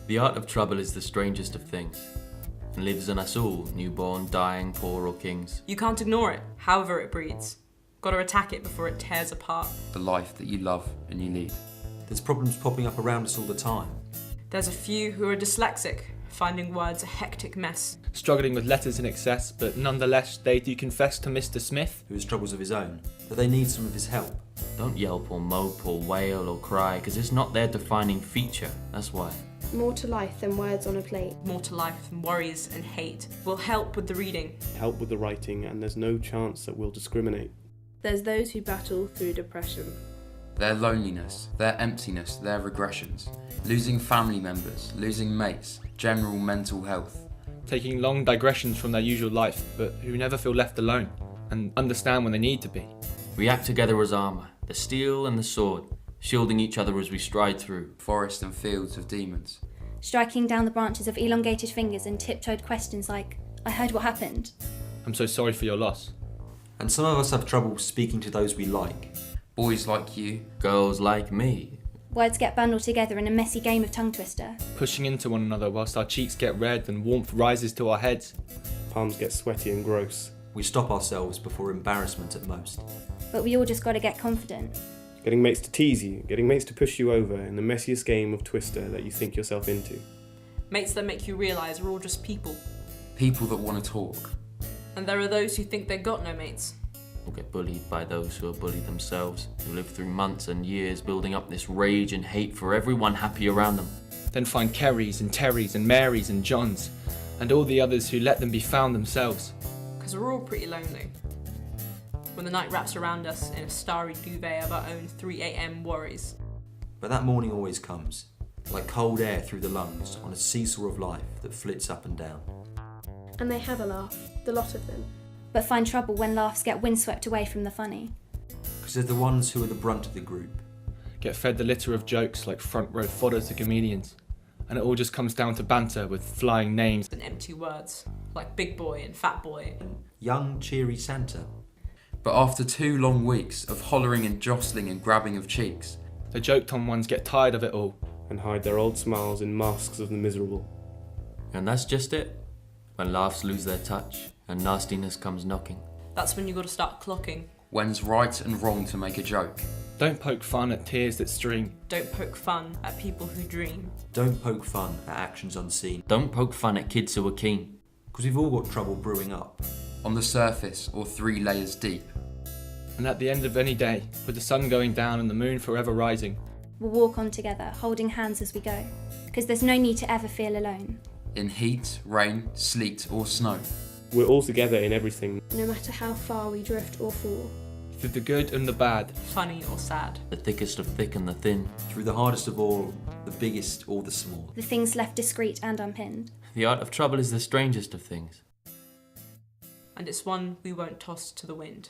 The art of trouble is the strangest of things, and lives in us all, newborn, dying, poor or kings. You can't ignore it, however it breeds. Gotta attack it before it tears apart. The life that you love and you lead. There's problems popping up around us all the time. There's a few who are dyslexic, finding words a hectic mess. Struggling with letters in excess, but nonetheless they do confess to Mr. Smith, Who has troubles of his own, that they need some of his help. Don't yelp or mope or wail or cry, because it's not their defining feature, that's why. More to life than words on a plate. More to life than worries and hate. Will help with the reading. Help with the writing, and there's no chance that we'll discriminate. There's those who battle through depression. Their loneliness, their emptiness, their regressions. Losing family members, losing mates, general mental health. taking long digressions from their usual life, but who never feel left alone and understand when they need to be. We act together as armour, the steel and the sword, shielding each other as we stride through Forests and fields of demons. Striking down the branches of elongated fingers and tiptoed questions like, I heard what happened. I'm so sorry for your loss. And some of us have trouble speaking to those we like. Boys like you, girls like me. Words get bundled together in a messy game of tongue twister. Pushing into one another whilst our cheeks get red and warmth rises to our heads. Palms get sweaty and gross. We stop ourselves before embarrassment at most. But we all just gotta get confident. Getting mates to tease you, getting mates to push you over in the messiest game of twister that you think yourself into. Mates that make you realise we're all just people. people that want to talk. And there are those who think they've got no mates. We'll get bullied by those who are bullied themselves, who live through months and years building up this rage and hate for everyone happy around them. Then find Kerrys and Terrys and Marys and Johns and all the others who let them be found themselves. Because we're all pretty lonely. When the night wraps around us in a starry duvet of our own 3 a.m. worries. But that morning always comes, like cold air through the lungs on a seesaw of life that flits up and down. And they have a laugh, the lot of them. But find trouble when laughs get windswept away from the funny. Because they're the ones who are the brunt of the group. Get fed the litter of jokes like front row fodder to comedians. And it all just comes down to banter with flying names. And empty words, like big boy and fat boy. Young, cheery Santa. But after 2 long weeks of hollering and jostling and grabbing of cheeks, The joked on ones get tired of it all. And hide their old smiles in masks of the miserable. And that's just it. When laughs lose their touch and nastiness comes knocking. That's when you got to start clocking. when's right and wrong to make a joke. Don't poke fun at tears that stream. Don't poke fun at people who dream. Don't poke fun at actions unseen. Don't poke fun at kids who are keen. Because we've all got trouble brewing up. On the surface or 3 layers deep. And at the end of any day, with the sun going down and the moon forever rising, We'll walk on together, holding hands as we go. Because there's no need to ever feel alone. In heat, rain, sleet or snow. We're all together in everything. No matter how far we drift or fall. through the good and the bad. Funny or sad. The thickest of thick and the thin. Through the hardest of all, the biggest or the small. The things left discreet and unpinned. The art of trouble is the strangest of things. And it's one we won't toss to the wind.